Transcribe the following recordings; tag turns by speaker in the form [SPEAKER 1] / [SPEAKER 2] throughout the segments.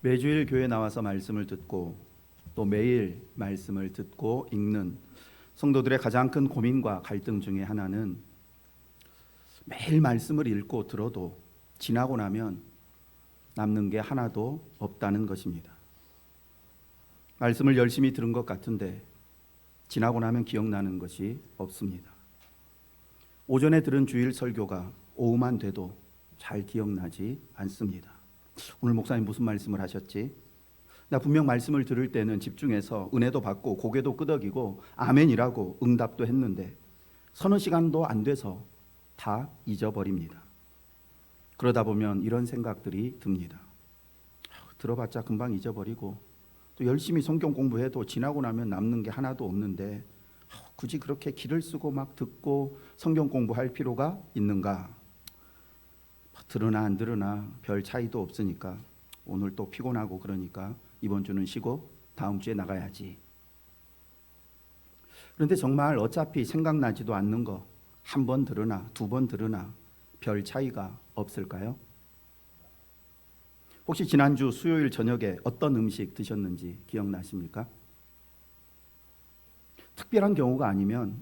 [SPEAKER 1] 매주일 교회 나와서 말씀을 듣고 또 매일 말씀을 듣고 읽는 성도들의 가장 큰 고민과 갈등 중에 하나는 매일 말씀을 읽고 들어도 지나고 나면 남는 게 하나도 없다는 것입니다. 말씀을 열심히 들은 것 같은데 지나고 나면 기억나는 것이 없습니다. 오전에 들은 주일 설교가 오후만 돼도 잘 기억나지 않습니다. 오늘 목사님 무슨 말씀을 하셨지? 나 분명 말씀을 들을 때는 집중해서 은혜도 받고 고개도 끄덕이고 아멘이라고 응답도 했는데 서너 시간도 안 돼서 다 잊어버립니다. 그러다 보면 이런 생각들이 듭니다. 들어봤자 금방 잊어버리고 또 열심히 성경 공부해도 지나고 나면 남는 게 하나도 없는데 굳이 그렇게 기를 쓰고 막 듣고 성경 공부할 필요가 있는가? 들으나 안 들으나 별 차이도 없으니까 오늘 또 피곤하고 그러니까 이번 주는 쉬고 다음 주에 나가야지. 그런데 정말 어차피 생각나지도 않는 거 한 번 들으나 두 번 들으나 별 차이가 없을까요? 혹시 지난주 수요일 저녁에 어떤 음식 드셨는지 기억나십니까? 특별한 경우가 아니면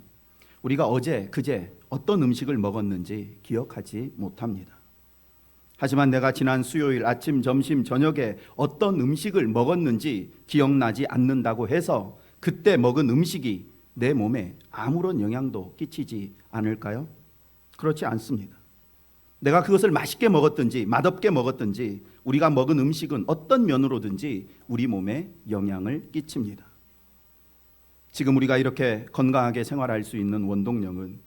[SPEAKER 1] 우리가 어제 그제 어떤 음식을 먹었는지 기억하지 못합니다. 하지만 내가 지난 수요일 아침, 점심, 저녁에 어떤 음식을 먹었는지 기억나지 않는다고 해서 그때 먹은 음식이 내 몸에 아무런 영향도 끼치지 않을까요? 그렇지 않습니다. 내가 그것을 맛있게 먹었든지 맛없게 먹었든지 우리가 먹은 음식은 어떤 면으로든지 우리 몸에 영향을 끼칩니다. 지금 우리가 이렇게 건강하게 생활할 수 있는 원동력은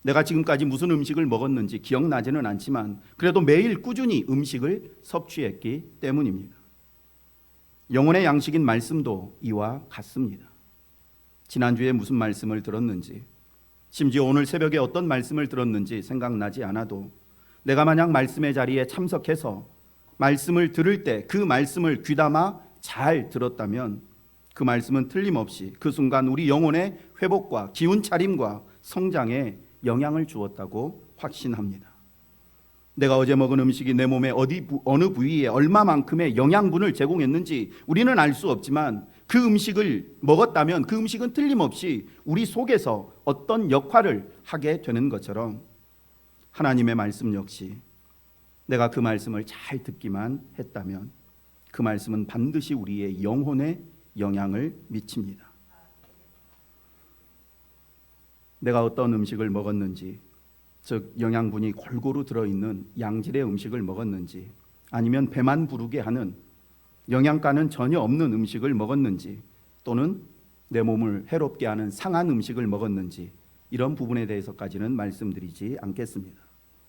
[SPEAKER 1] 내가 지금까지 무슨 음식을 먹었는지 기억나지는 않지만 그래도 매일 꾸준히 음식을 섭취했기 때문입니다. 영혼의 양식인 말씀도 이와 같습니다. 지난주에 무슨 말씀을 들었는지, 심지어 오늘 새벽에 어떤 말씀을 들었는지 생각나지 않아도 내가 만약 말씀의 자리에 참석해서 말씀을 들을 때 그 말씀을 귀담아 잘 들었다면 그 말씀은 틀림없이 그 순간 우리 영혼의 회복과 기운 차림과 성장에 영향을 주었다고 확신합니다. 내가 어제 먹은 음식이 내 몸에 어느 부위에 얼마만큼의 영양분을 제공했는지 우리는 알 수 없지만 그 음식을 먹었다면 그 음식은 틀림없이 우리 속에서 어떤 역할을 하게 되는 것처럼 하나님의 말씀 역시 내가 그 말씀을 잘 듣기만 했다면 그 말씀은 반드시 우리의 영혼에 영향을 미칩니다. 내가 어떤 음식을 먹었는지, 즉 영양분이 골고루 들어있는 양질의 음식을 먹었는지 아니면 배만 부르게 하는 영양가는 전혀 없는 음식을 먹었는지 또는 내 몸을 해롭게 하는 상한 음식을 먹었는지 이런 부분에 대해서까지는 말씀드리지 않겠습니다.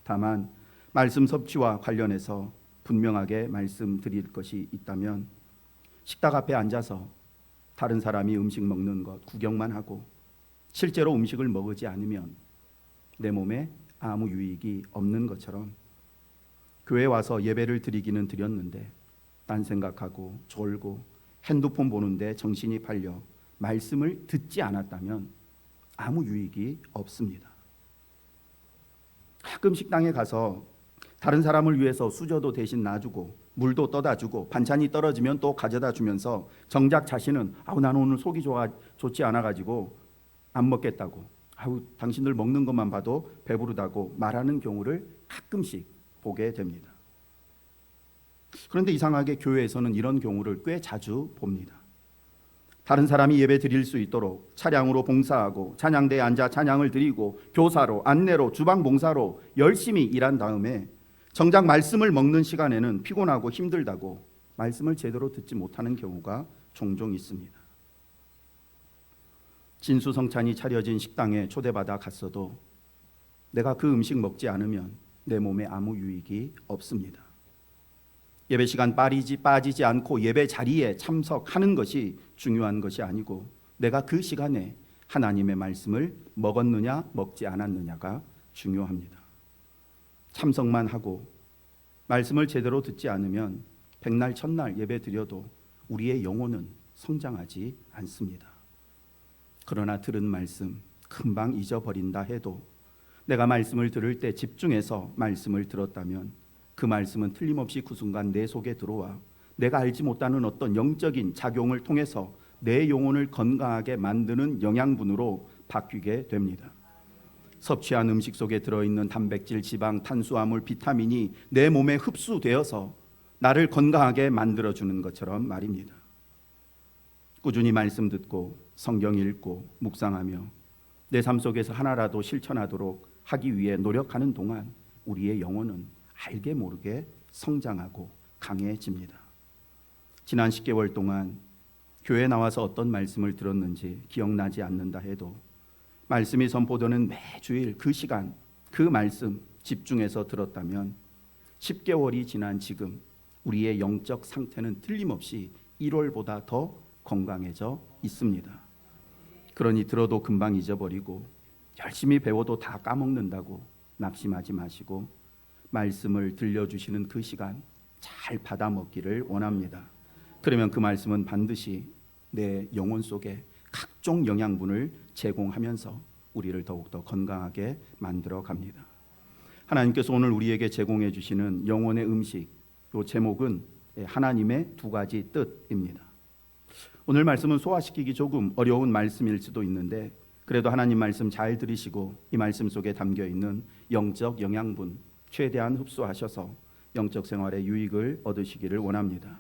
[SPEAKER 1] 다만 말씀 섭취와 관련해서 분명하게 말씀드릴 것이 있다면 식탁 앞에 앉아서 다른 사람이 음식 먹는 것 구경만 하고 실제로 음식을 먹지 않으면 내 몸에 아무 유익이 없는 것처럼 교회에 와서 예배를 드리기는 드렸는데 딴 생각하고 졸고 핸드폰 보는데 정신이 팔려 말씀을 듣지 않았다면 아무 유익이 없습니다. 가끔 식당에 가서 다른 사람을 위해서 수저도 대신 놔주고 물도 떠다 주고 반찬이 떨어지면 또 가져다 주면서 정작 자신은 나는 오늘 속이 좋지 않아가지고 안 먹겠다고 당신들 먹는 것만 봐도 배부르다고 말하는 경우를 가끔씩 보게 됩니다. 그런데 이상하게 교회에서는 이런 경우를 꽤 자주 봅니다. 다른 사람이 예배 드릴 수 있도록 차량으로 봉사하고 찬양대에 앉아 찬양을 드리고 교사로 안내로 주방 봉사로 열심히 일한 다음에 정작 말씀을 먹는 시간에는 피곤하고 힘들다고 말씀을 제대로 듣지 못하는 경우가 종종 있습니다. 진수성찬이 차려진 식당에 초대받아 갔어도 내가 그 음식 먹지 않으면 내 몸에 아무 유익이 없습니다. 예배 시간 빠지지 않고 예배 자리에 참석하는 것이 중요한 것이 아니고 내가 그 시간에 하나님의 말씀을 먹었느냐 먹지 않았느냐가 중요합니다. 참석만 하고 말씀을 제대로 듣지 않으면 백날 첫날 예배 드려도 우리의 영혼은 성장하지 않습니다. 그러나 들은 말씀 금방 잊어버린다 해도 내가 말씀을 들을 때 집중해서 말씀을 들었다면 그 말씀은 틀림없이 그 순간 내 속에 들어와 내가 알지 못하는 어떤 영적인 작용을 통해서 내 영혼을 건강하게 만드는 영양분으로 바뀌게 됩니다. 섭취한 음식 속에 들어있는 단백질, 지방, 탄수화물, 비타민이 내 몸에 흡수되어서 나를 건강하게 만들어주는 것처럼 말입니다. 꾸준히 말씀 듣고 성경 읽고 묵상하며 내 삶 속에서 하나라도 실천하도록 하기 위해 노력하는 동안 우리의 영혼은 알게 모르게 성장하고 강해집니다. 지난 10개월 동안 교회에 나와서 어떤 말씀을 들었는지 기억나지 않는다 해도 말씀이 선포되는 매주일 그 시간 그 말씀 집중해서 들었다면 10개월이 지난 지금 우리의 영적 상태는 틀림없이 1월보다 더 건강해져 있습니다. 그러니 들어도 금방 잊어버리고 열심히 배워도 다 까먹는다고 낙심하지 마시고 말씀을 들려주시는 그 시간 잘 받아먹기를 원합니다. 그러면 그 말씀은 반드시 내 영혼 속에 각종 영양분을 제공하면서 우리를 더욱더 건강하게 만들어 갑니다. 하나님께서 오늘 우리에게 제공해 주시는 영혼의 음식, 이 제목은 하나님의 두 가지 뜻입니다. 오늘 말씀은 소화시키기 조금 어려운 말씀일 수도 있는데 그래도 하나님 말씀 잘 들으시고 이 말씀 속에 담겨 있는 영적 영양분 최대한 흡수하셔서 영적 생활에 유익을 얻으시기를 원합니다.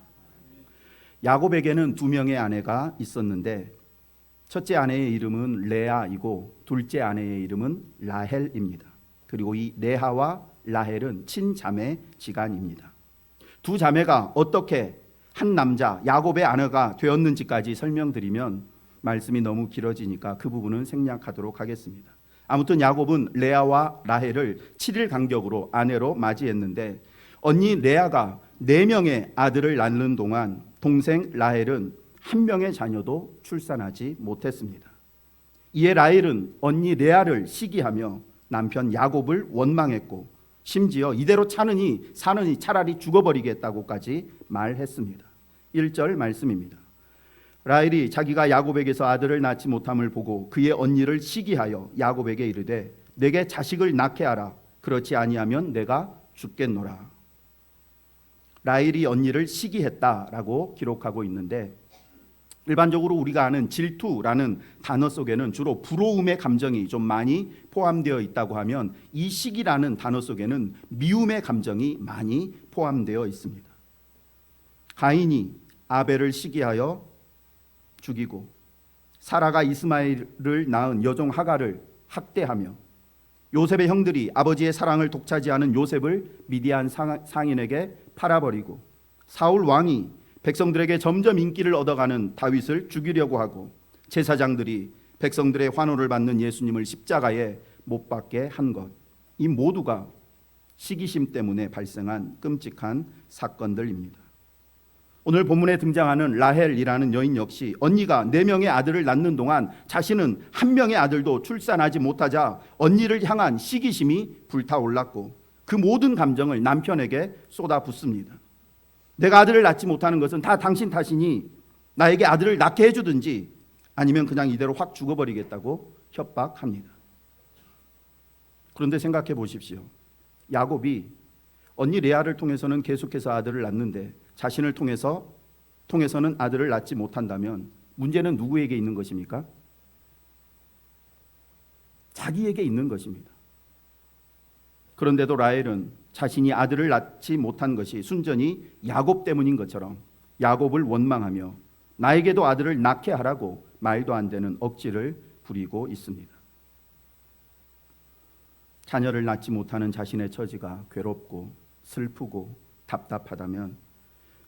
[SPEAKER 1] 야곱에게는 2명의 아내가 있었는데 첫째 아내의 이름은 레아이고 둘째 아내의 이름은 라헬입니다. 그리고 이 레아와 라헬은 친자매 지간입니다. 두 자매가 어떻게 한 남자 야곱의 아내가 되었는지까지 설명드리면 말씀이 너무 길어지니까 그 부분은 생략하도록 하겠습니다. 아무튼 야곱은 레아와 라헬을 7일 간격으로 아내로 맞이했는데 언니 레아가 4명의 아들을 낳는 동안 동생 라헬은 1명의 자녀도 출산하지 못했습니다. 이에 라헬은 언니 레아를 시기하며 남편 야곱을 원망했고 심지어 이대로 사느니 차라리 죽어버리겠다고까지 말했습니다. 1절 말씀입니다. 라헬이 자기가 야곱에게서 아들을 낳지 못함을 보고 그의 언니를 시기하여 야곱에게 이르되 내게 자식을 낳게 하라. 그렇지 아니하면 내가 죽겠노라. 라헬이 언니를 시기했다라고 기록하고 있는데 일반적으로 우리가 아는 질투라는 단어 속에는 주로 부러움의 감정이 좀 많이 포함되어 있다고 하면 이 시기라는 단어 속에는 미움의 감정이 많이 포함되어 있습니다. 가인이 아벨을 시기하여 죽이고 사라가 이스마엘을 낳은 여종 하갈을 학대하며 요셉의 형들이 아버지의 사랑을 독차지하는 요셉을 미디안 상인에게 팔아버리고 사울 왕이 백성들에게 점점 인기를 얻어가는 다윗을 죽이려고 하고 제사장들이 백성들의 환호를 받는 예수님을 십자가에 못 박게 한 것, 이 모두가 시기심 때문에 발생한 끔찍한 사건들입니다. 오늘 본문에 등장하는 라헬이라는 여인 역시 언니가 4명의 아들을 낳는 동안 자신은 1명의 아들도 출산하지 못하자 언니를 향한 시기심이 불타올랐고 그 모든 감정을 남편에게 쏟아붓습니다. 내가 아들을 낳지 못하는 것은 다 당신 탓이니 나에게 아들을 낳게 해주든지 아니면 그냥 이대로 확 죽어버리겠다고 협박합니다. 그런데 생각해 보십시오. 야곱이 언니 레아를 통해서는 계속해서 아들을 낳는데 자신을 통해서는 아들을 낳지 못한다면 문제는 누구에게 있는 것입니까? 자기에게 있는 것입니다. 그런데도 라헬은 자신이 아들을 낳지 못한 것이 순전히 야곱 때문인 것처럼 야곱을 원망하며 나에게도 아들을 낳게 하라고 말도 안 되는 억지를 부리고 있습니다. 자녀를 낳지 못하는 자신의 처지가 괴롭고 슬프고 답답하다면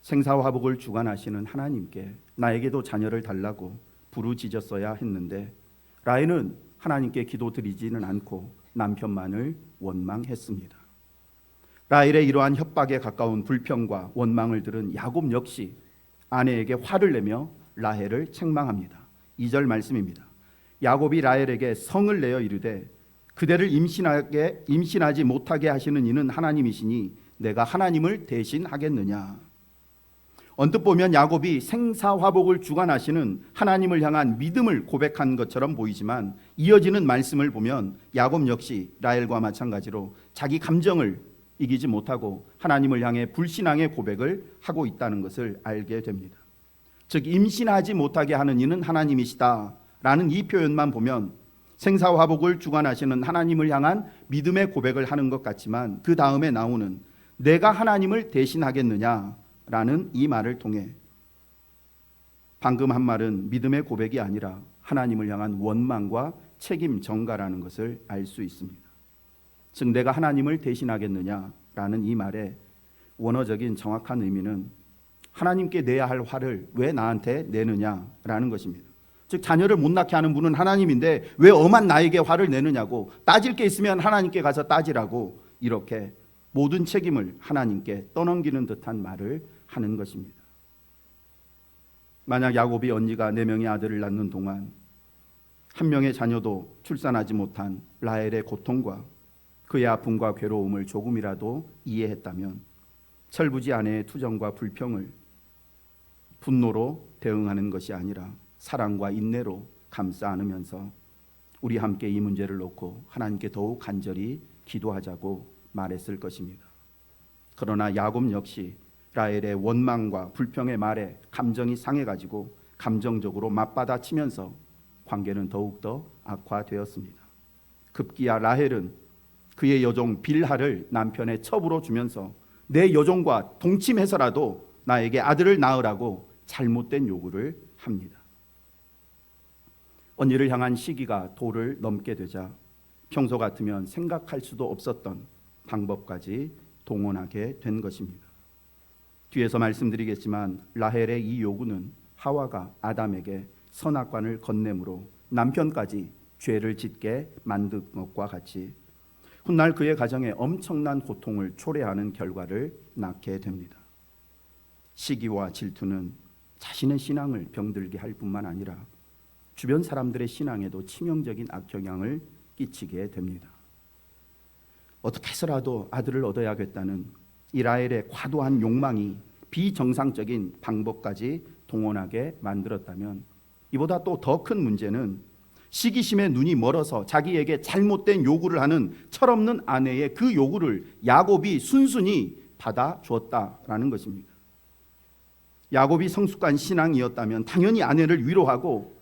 [SPEAKER 1] 생사화복을 주관하시는 하나님께 나에게도 자녀를 달라고 부르짖었어야 했는데 라헬은 하나님께 기도드리지는 않고 남편만을 원망했습니다. 라헬의 이러한 협박에 가까운 불평과 원망을 들은 야곱 역시 아내에게 화를 내며 라헬을 책망합니다. 2절 말씀입니다. 야곱이 라헬에게 성을 내어 이르되 그대를 임신하지 못하게 하시는 이는 하나님이시니 내가 하나님을 대신하겠느냐. 언뜻 보면 야곱이 생사화복을 주관하시는 하나님을 향한 믿음을 고백한 것처럼 보이지만 이어지는 말씀을 보면 야곱 역시 라헬과 마찬가지로 자기 감정을 이기지 못하고 하나님을 향해 불신앙의 고백을 하고 있다는 것을 알게 됩니다. 즉 임신하지 못하게 하는 이는 하나님이시다라는 이 표현만 보면 생사화복을 주관하시는 하나님을 향한 믿음의 고백을 하는 것 같지만 그 다음에 나오는 내가 하나님을 대신하겠느냐라는 이 말을 통해 방금 한 말은 믿음의 고백이 아니라 하나님을 향한 원망과 책임 전가라는 것을 알 수 있습니다. 즉 내가 하나님을 대신하겠느냐라는 이 말의 원어적인 정확한 의미는 하나님께 내야 할 화를 왜 나한테 내느냐라는 것입니다. 즉 자녀를 못 낳게 하는 분은 하나님인데 왜 엄한 나에게 화를 내느냐고, 따질 게 있으면 하나님께 가서 따지라고, 이렇게 모든 책임을 하나님께 떠넘기는 듯한 말을 하는 것입니다. 만약 야곱이 언니가 4명의 아들을 낳는 동안 한 명의 자녀도 출산하지 못한 라헬의 고통과 그의 아픔과 괴로움을 조금이라도 이해했다면 철부지 아내의 투정과 불평을 분노로 대응하는 것이 아니라 사랑과 인내로 감싸 안으면서 우리 함께 이 문제를 놓고 하나님께 더욱 간절히 기도하자고 말했을 것입니다. 그러나 야곱 역시 라헬의 원망과 불평의 말에 감정이 상해가지고 감정적으로 맞받아치면서 관계는 더욱더 악화되었습니다. 급기야 라헬은 그의 여종 빌하를 남편의 첩으로 주면서 내 여종과 동침해서라도 나에게 아들을 낳으라고 잘못된 요구를 합니다. 언니를 향한 시기가 도를 넘게 되자 평소 같으면 생각할 수도 없었던 방법까지 동원하게 된 것입니다. 뒤에서 말씀드리겠지만 라헬의 이 요구는 하와가 아담에게 선악과를 건네므로 남편까지 죄를 짓게 만든 것과 같이 훗날 그의 가정에 엄청난 고통을 초래하는 결과를 낳게 됩니다. 시기와 질투는 자신의 신앙을 병들게 할 뿐만 아니라 주변 사람들의 신앙에도 치명적인 악영향을 끼치게 됩니다. 어떻게 해서라도 아들을 얻어야겠다는 이 라헬의 과도한 욕망이 비정상적인 방법까지 동원하게 만들었다면 이보다 또 더 큰 문제는 시기심에 눈이 멀어서 자기에게 잘못된 요구를 하는 철없는 아내의 그 요구를 야곱이 순순히 받아주었다라는 것입니다. 야곱이 성숙한 신앙이었다면 당연히 아내를 위로하고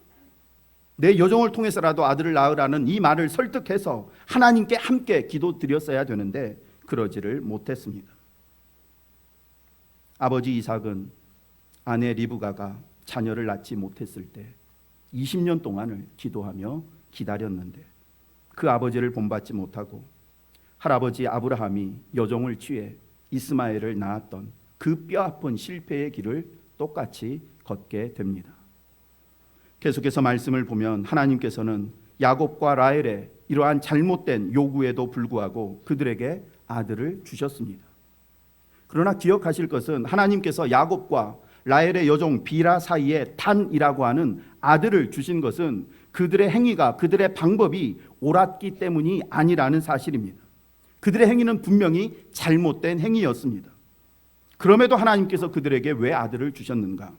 [SPEAKER 1] 내 여종을 통해서라도 아들을 낳으라는 이 말을 설득해서 하나님께 함께 기도드렸어야 되는데 그러지를 못했습니다. 아버지 이삭은 아내 리브가가 자녀를 낳지 못했을 때 20년 동안을 기도하며 기다렸는데 그 아버지를 본받지 못하고 할아버지 아브라함이 여종을 취해 이스마엘을 낳았던 그 뼈아픈 실패의 길을 똑같이 걷게 됩니다. 계속해서 말씀을 보면 하나님께서는 야곱과 라헬의 이러한 잘못된 요구에도 불구하고 그들에게 아들을 주셨습니다. 그러나 기억하실 것은 하나님께서 야곱과 라헬의 여종 비라 사이에 단이라고 하는 아들을 주신 것은 그들의 행위가, 그들의 방법이 옳았기 때문이 아니라는 사실입니다. 그들의 행위는 분명히 잘못된 행위였습니다. 그럼에도 하나님께서 그들에게 왜 아들을 주셨는가?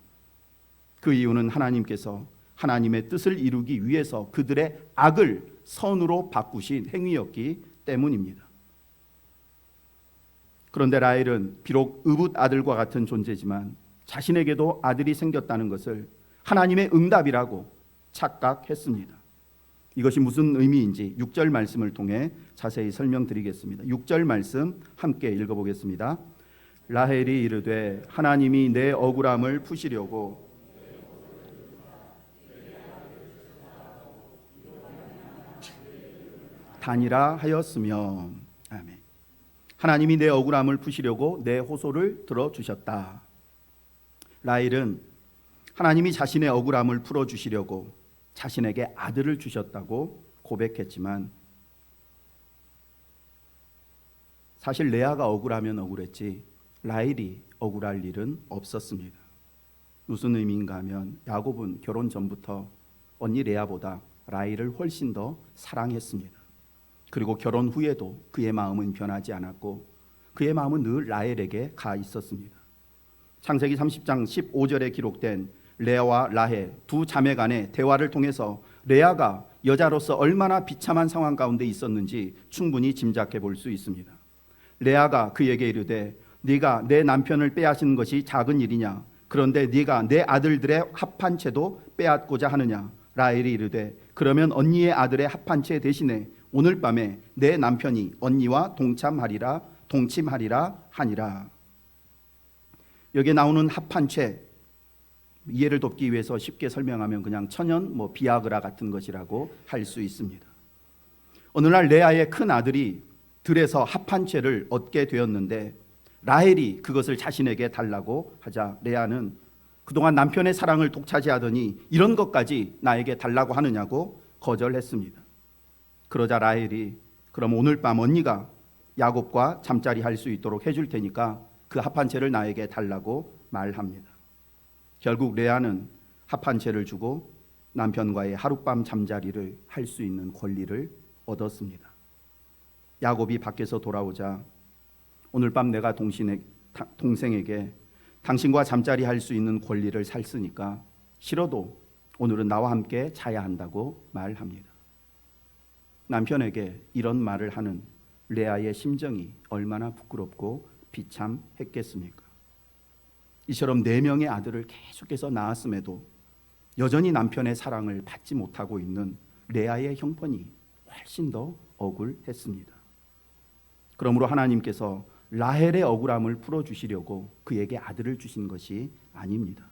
[SPEAKER 1] 그 이유는 하나님께서 하나님의 뜻을 이루기 위해서 그들의 악을 선으로 바꾸신 행위였기 때문입니다. 그런데 라헬은 비록 의붓 아들과 같은 존재지만 자신에게도 아들이 생겼다는 것을 하나님의 응답이라고 착각했습니다. 이것이 무슨 의미인지 6절 말씀을 통해 자세히 설명드리겠습니다. 6절 말씀 함께 읽어보겠습니다. 라헬이 이르되 하나님이 내 억울함을 푸시려고 단이라 하였으며. 아멘. 하나님이 내 억울함을 푸시려고 내 호소를 들어주셨다. 라헬은 하나님이 자신의 억울함을 풀어주시려고 자신에게 아들을 주셨다고 고백했지만 사실 레아가 억울하면 억울했지 라헬이 억울할 일은 없었습니다. 무슨 의미인가 하면 야곱은 결혼 전부터 언니 레아보다 라헬을 훨씬 더 사랑했습니다. 그리고 결혼 후에도 그의 마음은 변하지 않았고 그의 마음은 늘 라헬에게 가 있었습니다. 창세기 30장 15절에 기록된 레아와 라헬 두 자매 간의 대화를 통해서 레아가 여자로서 얼마나 비참한 상황 가운데 있었는지 충분히 짐작해 볼 수 있습니다. 레아가 그에게 이르되 네가 내 남편을 빼앗은 것이 작은 일이냐? 그런데 네가 내 아들들의 합한 채도 빼앗고자 하느냐? 라헬이 이르되 그러면 언니의 아들의 합한 채 대신에 오늘 밤에 내 남편이 언니와 동침하리라 하니라. 여기에 나오는 합한 채, 이해를 돕기 위해서 쉽게 설명하면 그냥 천연 비아그라 같은 것이라고 할 수 있습니다. 어느 날 레아의 큰 아들이 들에서 합한 채를 얻게 되었는데 라헬이 그것을 자신에게 달라고 하자 레아는 그동안 남편의 사랑을 독차지하더니 이런 것까지 나에게 달라고 하느냐고 거절했습니다. 그러자 라헬이 그럼 오늘 밤 언니가 야곱과 잠자리 할 수 있도록 해줄 테니까 그 합한 채를 나에게 달라고 말합니다. 결국 레아는 합한 채를 주고 남편과의 하룻밤 잠자리를 할 수 있는 권리를 얻었습니다. 야곱이 밖에서 돌아오자 오늘 밤 내가 동생에게 당신과 잠자리 할 수 있는 권리를 샀으니까 싫어도 오늘은 나와 함께 자야 한다고 말합니다. 남편에게 이런 말을 하는 레아의 심정이 얼마나 부끄럽고 비참했겠습니까? 이처럼 4명의 아들을 계속해서 낳았음에도 여전히 남편의 사랑을 받지 못하고 있는 레아의 형편이 훨씬 더 억울했습니다. 그러므로 하나님께서 라헬의 억울함을 풀어주시려고 그에게 아들을 주신 것이 아닙니다.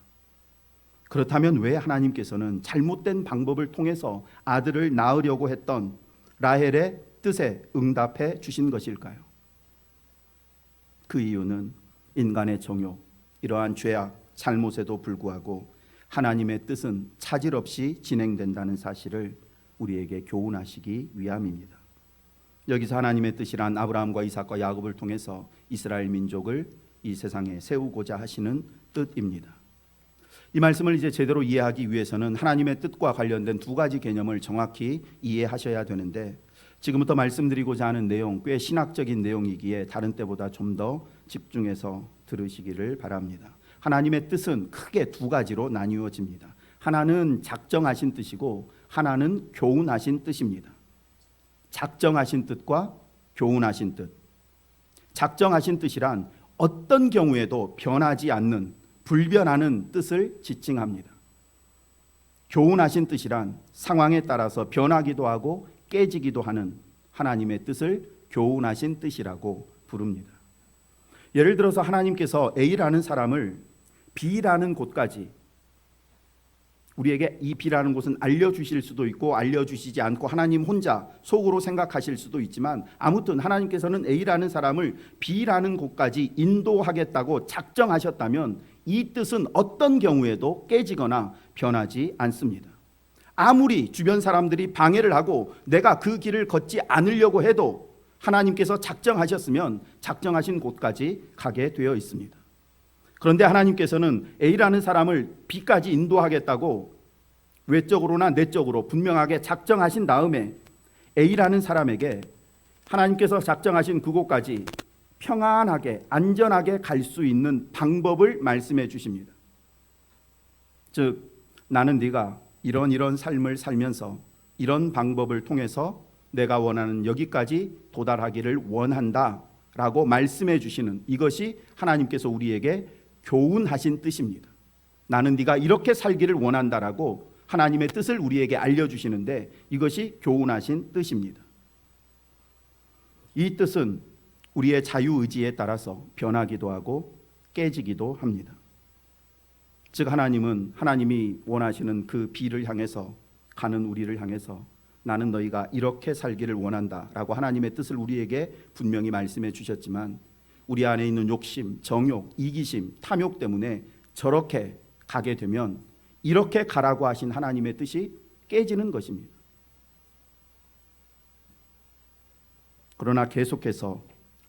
[SPEAKER 1] 그렇다면 왜 하나님께서는 잘못된 방법을 통해서 아들을 낳으려고 했던 라헬의 뜻에 응답해 주신 것일까요? 그 이유는 인간의 정욕, 이러한 죄악, 잘못에도 불구하고 하나님의 뜻은 차질 없이 진행된다는 사실을 우리에게 교훈하시기 위함입니다. 여기서 하나님의 뜻이란 아브라함과 이삭과 야곱을 통해서 이스라엘 민족을 이 세상에 세우고자 하시는 뜻입니다. 이 말씀을 이제 제대로 이해하기 위해서는 하나님의 뜻과 관련된 2가지 개념을 정확히 이해하셔야 되는데 지금부터 말씀드리고자 하는 내용 꽤 신학적인 내용이기에 다른 때보다 좀 더 집중해서 들으시기를 바랍니다. 하나님의 뜻은 크게 2가지로 나뉘어집니다. 하나는 작정하신 뜻이고 하나는 교훈하신 뜻입니다. 작정하신 뜻과 교훈하신 뜻. 작정하신 뜻이란 어떤 경우에도 변하지 않는 불변하는 뜻을 지칭합니다. 교훈하신 뜻이란 상황에 따라서 변하기도 하고 깨지기도 하는 하나님의 뜻을 교훈하신 뜻이라고 부릅니다. 예를 들어서 하나님께서 A라는 사람을 B라는 곳까지, 우리에게 이 B라는 곳은 알려주실 수도 있고 알려주시지 않고 하나님 혼자 속으로 생각하실 수도 있지만 아무튼 하나님께서는 A라는 사람을 B라는 곳까지 인도하겠다고 작정하셨다면 이 뜻은 어떤 경우에도 깨지거나 변하지 않습니다. 아무리 주변 사람들이 방해를 하고 내가 그 길을 걷지 않으려고 해도 하나님께서 작정하셨으면 작정하신 곳까지 가게 되어 있습니다. 그런데 하나님께서는 A라는 사람을 B까지 인도하겠다고 외적으로나 내적으로 분명하게 작정하신 다음에 A라는 사람에게 하나님께서 작정하신 그곳까지 평안하게 안전하게 갈 수 있는 방법을 말씀해 주십니다. 즉 나는 네가 이런 삶을 살면서 이런 방법을 통해서 내가 원하는 여기까지 도달하기를 원한다 라고 말씀해 주시는 이것이 하나님께서 우리에게 교훈하신 뜻입니다. 나는 네가 이렇게 살기를 원한다라고 하나님의 뜻을 우리에게 알려주시는데 이것이 교훈하신 뜻입니다. 이 뜻은 우리의 자유의지에 따라서 변하기도 하고 깨지기도 합니다. 즉 하나님이 원하시는 그 B를 향해서 가는 우리를 향해서 나는 너희가 이렇게 살기를 원한다라고 하나님의 뜻을 우리에게 분명히 말씀해 주셨지만 우리 안에 있는 욕심, 정욕, 이기심, 탐욕 때문에 저렇게 가게 되면 이렇게 가라고 하신 하나님의 뜻이 깨지는 것입니다. 그러나 계속해서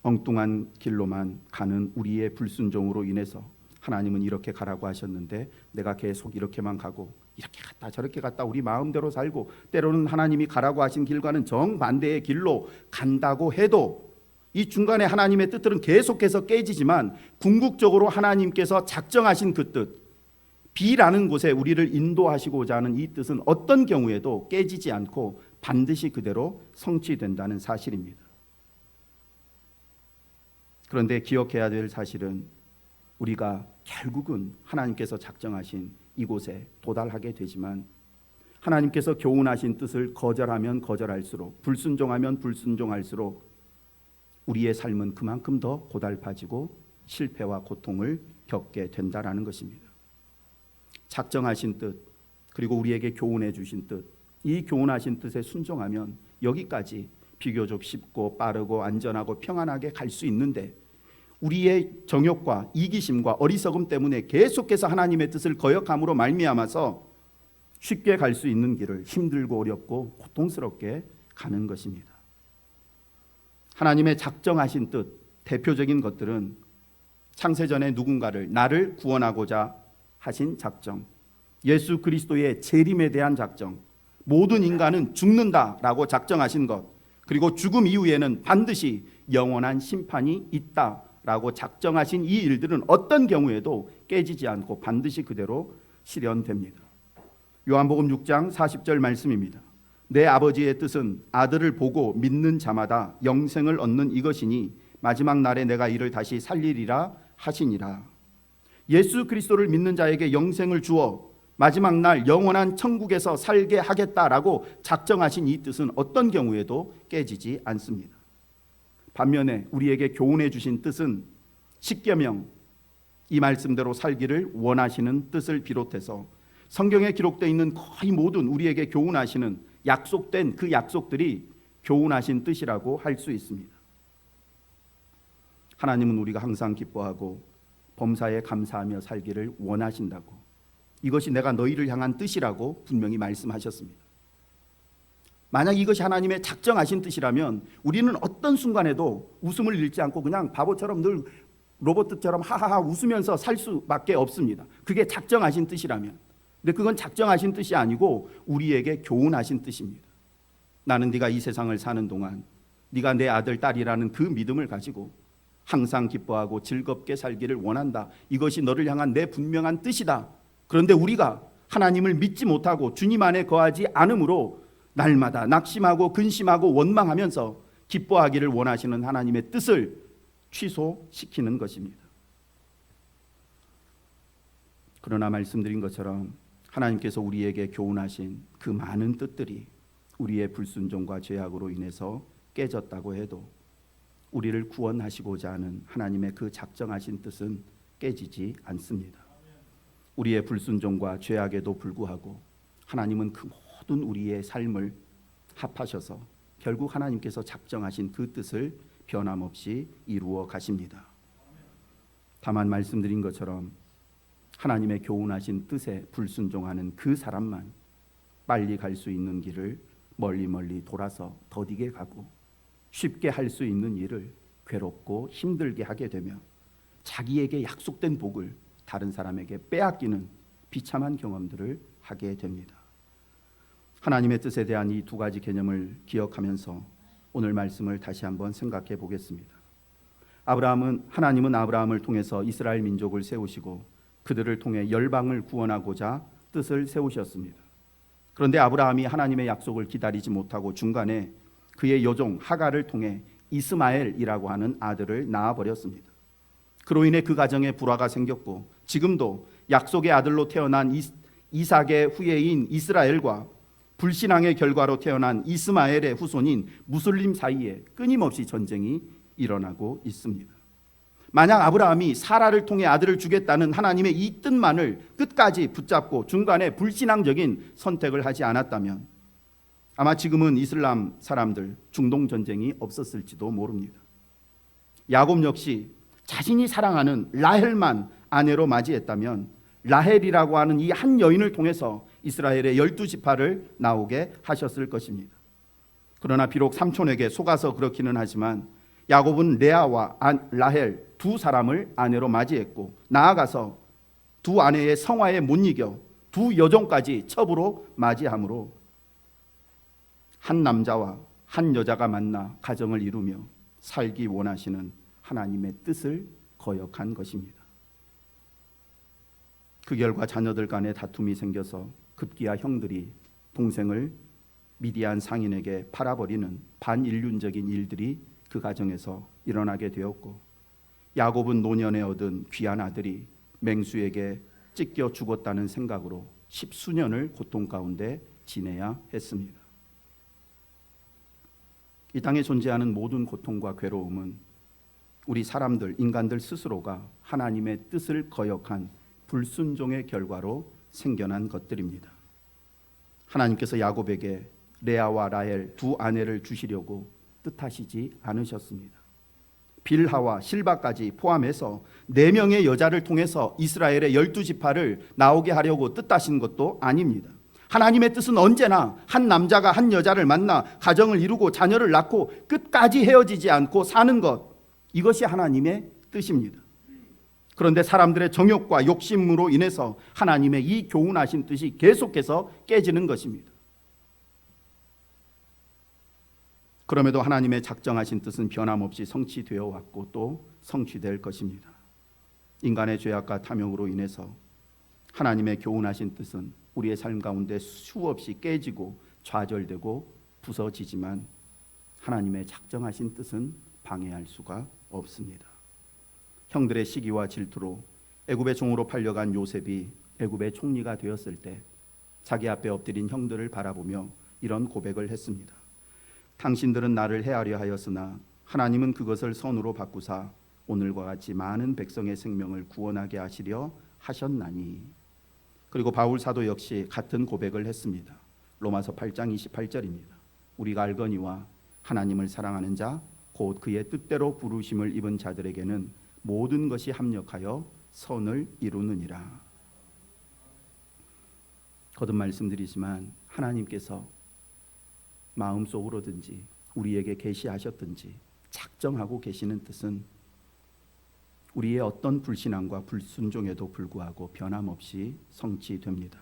[SPEAKER 1] 엉뚱한 길로만 가는 우리의 불순종으로 인해서 하나님은 이렇게 가라고 하셨는데 내가 계속 이렇게만 가고 이렇게 갔다 저렇게 갔다 우리 마음대로 살고 때로는 하나님이 가라고 하신 길과는 정반대의 길로 간다고 해도 이 중간에 하나님의 뜻들은 계속해서 깨지지만 궁극적으로 하나님께서 작정하신 그 뜻, B라는 곳에 우리를 인도하시고자 하는 이 뜻은 어떤 경우에도 깨지지 않고 반드시 그대로 성취된다는 사실입니다. 그런데 기억해야 될 사실은 우리가 결국은 하나님께서 작정하신 이곳에 도달하게 되지만 하나님께서 교훈하신 뜻을 거절하면 거절할수록, 불순종하면 불순종할수록 우리의 삶은 그만큼 더 고달파지고 실패와 고통을 겪게 된다라는 것입니다. 작정하신 뜻, 그리고 우리에게 교훈해 주신 뜻, 이 교훈하신 뜻에 순종하면 여기까지 비교적 쉽고 빠르고 안전하고 평안하게 갈 수 있는데 우리의 정욕과 이기심과 어리석음 때문에 계속해서 하나님의 뜻을 거역함으로 말미암아서 쉽게 갈 수 있는 길을 힘들고 어렵고 고통스럽게 가는 것입니다. 하나님의 작정하신 뜻, 대표적인 것들은 창세전에 누군가를, 나를 구원하고자 하신 작정, 예수 그리스도의 재림에 대한 작정, 모든 인간은 죽는다라고 작정하신 것, 그리고 죽음 이후에는 반드시 영원한 심판이 있다라고 작정하신 이 일들은 어떤 경우에도 깨지지 않고 반드시 그대로 실현됩니다. 요한복음 6장 40절 말씀입니다. 내 아버지의 뜻은 아들을 보고 믿는 자마다 영생을 얻는 이것이니 마지막 날에 내가 이를 다시 살리리라 하시니라. 예수 그리스도를 믿는 자에게 영생을 주어 마지막 날 영원한 천국에서 살게 하겠다라고 작정하신 이 뜻은 어떤 경우에도 깨지지 않습니다. 반면에 우리에게 교훈해 주신 뜻은 십계명, 이 말씀대로 살기를 원하시는 뜻을 비롯해서 성경에 기록되어 있는 거의 모든 우리에게 교훈하시는 약속된 그 약속들이 교훈하신 뜻이라고 할 수 있습니다. 하나님은 우리가 항상 기뻐하고 범사에 감사하며 살기를 원하신다고, 이것이 내가 너희를 향한 뜻이라고 분명히 말씀하셨습니다. 만약 이것이 하나님의 작정하신 뜻이라면 우리는 어떤 순간에도 웃음을 잃지 않고 그냥 바보처럼 늘 로봇처럼 하하하 웃으면서 살 수밖에 없습니다. 그게 작정하신 뜻이라면. 근데 그건 작정하신 뜻이 아니고 우리에게 교훈하신 뜻입니다. 나는 네가 이 세상을 사는 동안 네가 내 아들, 딸이라는 그 믿음을 가지고 항상 기뻐하고 즐겁게 살기를 원한다. 이것이 너를 향한 내 분명한 뜻이다. 그런데 우리가 하나님을 믿지 못하고 주님 안에 거하지 않으므로 날마다 낙심하고 근심하고 원망하면서 기뻐하기를 원하시는 하나님의 뜻을 취소시키는 것입니다. 그러나 말씀드린 것처럼 하나님께서 우리에게 교훈하신 그 많은 뜻들이 우리의 불순종과 죄악으로 인해서 깨졌다고 해도 우리를 구원하시고자 하는 하나님의 그 작정하신 뜻은 깨지지 않습니다. 우리의 불순종과 죄악에도 불구하고 하나님은 그 모든 우리의 삶을 합하셔서 결국 하나님께서 작정하신 그 뜻을 변함없이 이루어 가십니다. 다만 말씀드린 것처럼 하나님의 교훈하신 뜻에 불순종하는 그 사람만 빨리 갈 수 있는 길을 멀리 돌아서 더디게 가고 쉽게 할 수 있는 일을 괴롭고 힘들게 하게 되며 자기에게 약속된 복을 다른 사람에게 빼앗기는 비참한 경험들을 하게 됩니다. 하나님의 뜻에 대한 이 두 가지 개념을 기억하면서 오늘 말씀을 다시 한번 생각해 보겠습니다. 하나님은 아브라함을 통해서 이스라엘 민족을 세우시고 그들을 통해 열방을 구원하고자 뜻을 세우셨습니다. 그런데 아브라함이 하나님의 약속을 기다리지 못하고 중간에 그의 여종 하갈을 통해 이스마엘이라고 하는 아들을 낳아버렸습니다. 그로 인해 그 가정에 불화가 생겼고 지금도 약속의 아들로 태어난 이삭의 후예인 이스라엘과 불신앙의 결과로 태어난 이스마엘의 후손인 무슬림 사이에 끊임없이 전쟁이 일어나고 있습니다. 만약 아브라함이 사라를 통해 아들을 주겠다는 하나님의 이 뜻만을 끝까지 붙잡고 중간에 불신앙적인 선택을 하지 않았다면 아마 지금은 이슬람 사람들 중동 전쟁이 없었을지도 모릅니다. 야곱 역시 자신이 사랑하는 라헬만 아내로 맞이했다면 라헬이라고 하는 이 한 여인을 통해서 이스라엘의 12지파를 나오게 하셨을 것입니다. 그러나 비록 삼촌에게 속아서 그렇기는 하지만 야곱은 레아와 라헬 두 사람을 아내로 맞이했고 나아가서 두 아내의 성화에 못 이겨 두 여종까지 첩으로 맞이함으로 한 남자와 한 여자가 만나 가정을 이루며 살기 원하시는 하나님의 뜻을 거역한 것입니다. 그 결과 자녀들 간에 다툼이 생겨서 급기야 형들이 동생을 미디안 상인에게 팔아버리는 반인륜적인 일들이 그 가정에서 일어나게 되었고 야곱은 노년에 얻은 귀한 아들이 맹수에게 찢겨 죽었다는 생각으로 10수년을 고통 가운데 지내야 했습니다. 이 땅에 존재하는 모든 고통과 괴로움은 우리 사람들, 인간들 스스로가 하나님의 뜻을 거역한 불순종의 결과로 생겨난 것들입니다. 하나님께서 야곱에게 레아와 라헬 두 아내를 주시려고 뜻하시지 않으셨습니다. 빌하와 실바까지 포함해서 4명의 여자를 통해서 이스라엘의 12지파를 나오게 하려고 뜻하신 것도 아닙니다. 하나님의 뜻은 언제나 한 남자가 한 여자를 만나 가정을 이루고 자녀를 낳고 끝까지 헤어지지 않고 사는 것, 이것이 하나님의 뜻입니다. 그런데 사람들의 정욕과 욕심으로 인해서 하나님의 이 교훈하신 뜻이 계속해서 깨지는 것입니다. 그럼에도 하나님의 작정하신 뜻은 변함없이 성취되어 왔고 또 성취될 것입니다. 인간의 죄악과 탐욕으로 인해서 하나님의 교훈하신 뜻은 우리의 삶 가운데 수없이 깨지고 좌절되고 부서지지만 하나님의 작정하신 뜻은 방해할 수가 없습니다. 형들의 시기와 질투로 애굽의 종으로 팔려간 요셉이 애굽의 총리가 되었을 때 자기 앞에 엎드린 형들을 바라보며 이런 고백을 했습니다. 당신들은 나를 해하려 하였으나 하나님은 그것을 선으로 바꾸사 오늘과 같이 많은 백성의 생명을 구원하게 하시려 하셨나니. 그리고 바울 사도 역시 같은 고백을 했습니다. 로마서 8장 28절입니다. 우리가 알거니와 하나님을 사랑하는 자 곧 그의 뜻대로 부르심을 입은 자들에게는 모든 것이 합력하여 선을 이루느니라. 거듭 말씀드리지만 하나님께서 마음속으로든지 우리에게 계시하셨든지 작정하고 계시는 뜻은 우리의 어떤 불신앙과 불순종에도 불구하고 변함없이 성취됩니다.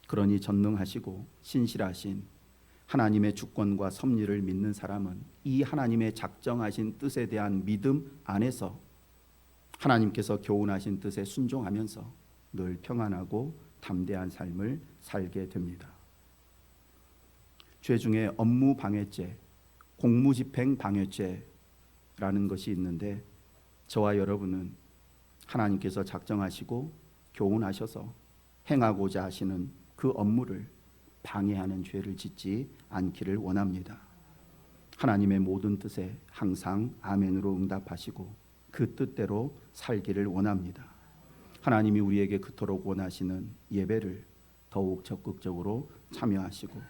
[SPEAKER 1] 그러니 전능하시고 신실하신 하나님의 주권과 섭리를 믿는 사람은 이 하나님의 작정하신 뜻에 대한 믿음 안에서 하나님께서 교훈하신 뜻에 순종하면서 늘 평안하고 담대한 삶을 살게 됩니다. 죄 중에 업무 방해죄, 공무집행 방해죄라는 것이 있는데 저와 여러분은 하나님께서 작정하시고 교훈하셔서 행하고자 하시는 그 업무를 방해하는 죄를 짓지 않기를 원합니다. 하나님의 모든 뜻에 항상 아멘으로 응답하시고 그 뜻대로 살기를 원합니다. 하나님이 우리에게 그토록 원하시는 예배를 더욱 적극적으로 참여하시고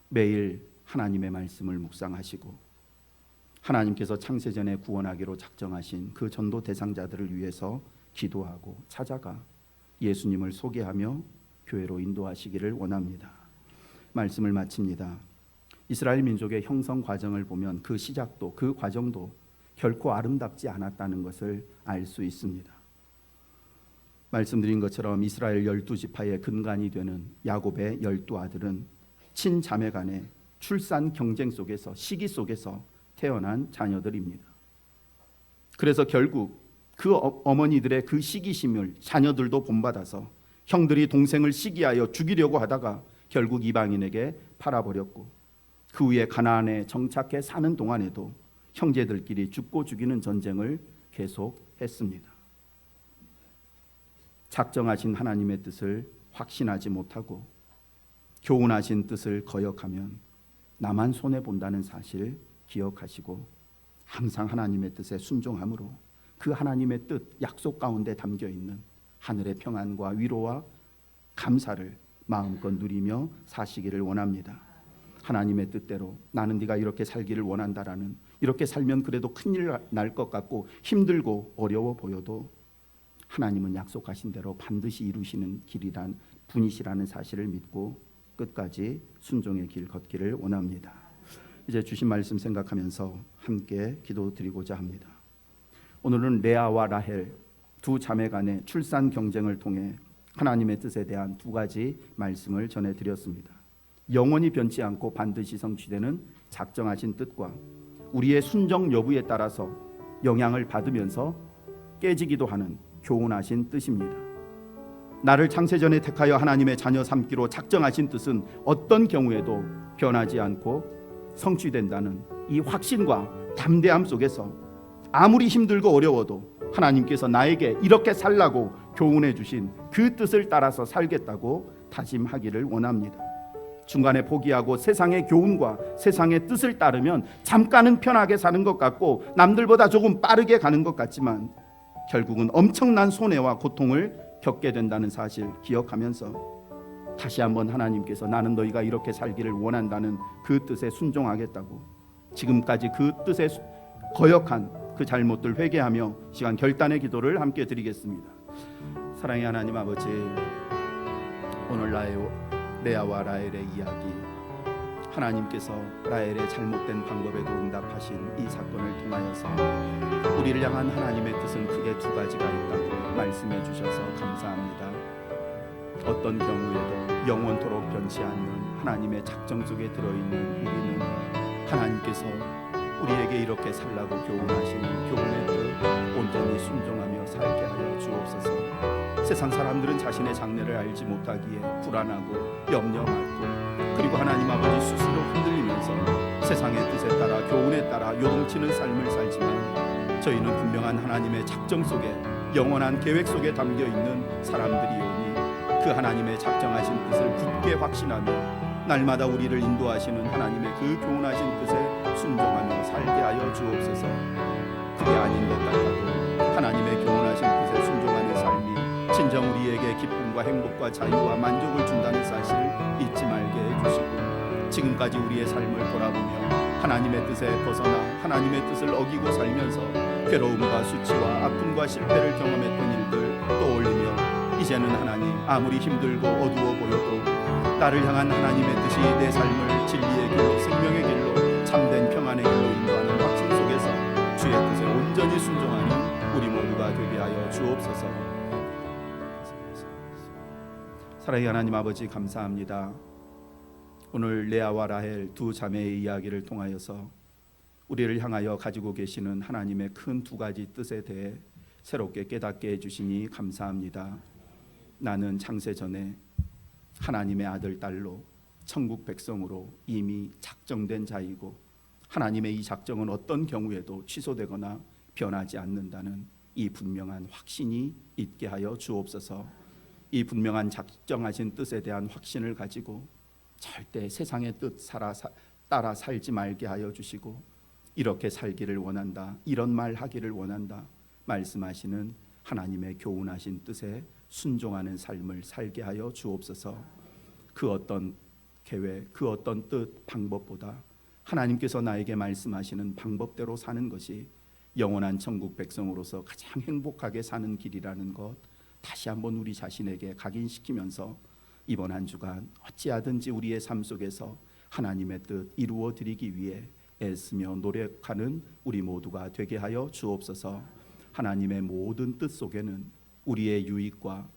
[SPEAKER 1] 매일 하나님의 말씀을 묵상하시고 하나님께서 창세전에 구원하기로 작정하신 그 전도 대상자들을 위해서 기도하고 찾아가 예수님을 소개하며 교회로 인도하시기를 원합니다. 말씀을 마칩니다. 이스라엘 민족의 형성 과정을 보면 그 시작도 그 과정도 결코 아름답지 않았다는 것을 알 수 있습니다. 말씀드린 것처럼 이스라엘 12지파의 근간이 되는 야곱의 12아들은 친자매 간의 출산 경쟁 속에서 시기 속에서 태어난 자녀들입니다. 그래서 결국 그 어머니들의 그 시기심을 자녀들도 본받아서 형들이 동생을 시기하여 죽이려고 하다가 결국 이방인에게 팔아버렸고 그 후에 가나안에 정착해 사는 동안에도 형제들끼리 죽고 죽이는 전쟁을 계속했습니다. 작정하신 하나님의 뜻을 확신하지 못하고 교훈하신 뜻을 거역하면 나만 손해본다는 사실 기억하시고 항상 하나님의 뜻에 순종함으로 그 하나님의 뜻, 약속 가운데 담겨있는 하늘의 평안과 위로와 감사를 마음껏 누리며 사시기를 원합니다. 하나님의 뜻대로 나는 네가 이렇게 살기를 원한다라는, 이렇게 살면 그래도 큰일 날 것 같고 힘들고 어려워 보여도 하나님은 약속하신 대로 반드시 이루시는 길이란 분이시라는 사실을 믿고 끝까지 순종의 길 걷기를 원합니다. 이제 주신 말씀 생각하면서 함께 기도드리고자 합니다. 오늘은 레아와 라헬 두 자매 간의 출산 경쟁을 통해 하나님의 뜻에 대한 2가지 말씀을 전해드렸습니다. 영원히 변치 않고 반드시 성취되는 작정하신 뜻과 우리의 순종 여부에 따라서 영향을 받으면서 깨지기도 하는 교훈하신 뜻입니다. 나를 창세전에 택하여 하나님의 자녀 삼기로 작정하신 뜻은 어떤 경우에도 변하지 않고 성취된다는 이 확신과 담대함 속에서 아무리 힘들고 어려워도 하나님께서 나에게 이렇게 살라고 교훈해 주신 그 뜻을 따라서 살겠다고 다짐하기를 원합니다. 중간에 포기하고 세상의 교훈과 세상의 뜻을 따르면 잠깐은 편하게 사는 것 같고 남들보다 조금 빠르게 가는 것 같지만 결국은 엄청난 손해와 고통을 겪게 된다는 사실 기억하면서 다시 한번 하나님께서 나는 너희가 이렇게 살기를 원한다는 그 뜻에 순종하겠다고 지금까지 그 뜻에 거역한 그 잘못들 회개하며 시간 결단의 기도를 함께 드리겠습니다. 사랑의 하나님 아버지, 오늘 레아와 라헬의 이야기, 하나님께서 라헬의 잘못된 방법에도 응답하신 이 사건을 통하여서 우리를 향한 하나님의 뜻은 크게 두 가지가 있다고 말씀해 주셔서 감사합니다. 어떤 경우에도 영원토록 변치 않는 하나님의 작정 속에 들어있는 우리는 하나님께서 우리에게 이렇게 살라고 교훈하시는 교훈의 뜻 온전히 순종하며 살게 하여 주옵소서. 세상 사람들은 자신의 장래를 알지 못하기에 불안하고 염려 많고 그리고 하나님 아버지 스스로 흔들리면서 세상의 뜻에 따라 교훈에 따라 요동치는 삶을 살지만 저희는 분명한 하나님의 작정 속에 영원한 계획 속에 담겨있는 사람들이오니 그 하나님의 작정하신 뜻을 굳게 확신하며 날마다 우리를 인도하시는 하나님의 그 교훈하신 뜻에 순종하며 살게 하여 주옵소서. 그게 아닌 것 같아도 하나님의 교훈하신 뜻에 순종하는 삶이 진정 우리에게 기쁨과 행복과 자유와 만족을 준다는 사실 잊지 말게 해주시고 지금까지 우리의 삶을 돌아보며 하나님의 뜻에 벗어나 하나님의 뜻을 어기고 살면서 괴로움과 수치와 아픔과 실패를 경험했던 일들 떠올리며 이제는 하나님 아무리 힘들고 어두워 보여도 나를 향한 하나님의 뜻이 내 삶을 진리의 길로 생명의 길로 참된 평안의 길로 인도하는 확신 속에서 주의 뜻에 온전히 순종하는 우리 모두가 되게 하여 주옵소서. 사랑의 하나님 아버지 감사합니다. 오늘 레아와 라헬 두 자매의 이야기를 통하여서 우리를 향하여 가지고 계시는 하나님의 큰 두 가지 뜻에 대해 새롭게 깨닫게 해주시니 감사합니다. 나는 창세 전에 하나님의 아들 딸로 천국 백성으로 이미 작정된 자이고 하나님의 이 작정은 어떤 경우에도 취소되거나 변하지 않는다는 이 분명한 확신이 있게 하여 주옵소서. 이 분명한 작정하신 뜻에 대한 확신을 가지고 절대 세상의 뜻 따라 살지 말게 하여 주시고 이렇게 살기를 원한다, 이런 말 하기를 원한다 말씀하시는 하나님의 교훈하신 뜻에 순종하는 삶을 살게 하여 주옵소서. 그 어떤 계획, 그 어떤 뜻, 방법보다 하나님께서 나에게 말씀하시는 방법대로 사는 것이 영원한 천국 백성으로서 가장 행복하게 사는 길이라는 것 다시 한번 우리 자신에게 각인시키면서 이번 한 주간 어찌하든지 우리의 삶 속에서 하나님의 뜻 이루어 드리기 위해 애쓰며 노력하는 우리 모두가 되게 하여 주옵소서. 하나님의 모든 뜻 속에는 우리의 유익과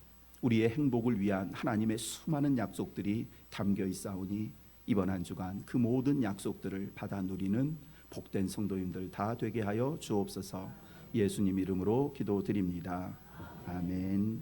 [SPEAKER 1] 우리의 행복을 위한 하나님의 수많은 약속들이 담겨 있사오니 이번 한 주간 그 모든 약속들을 받아 누리는 복된 성도님들 다 되게 하여 주옵소서. 예수님 이름으로 기도드립니다. 아멘.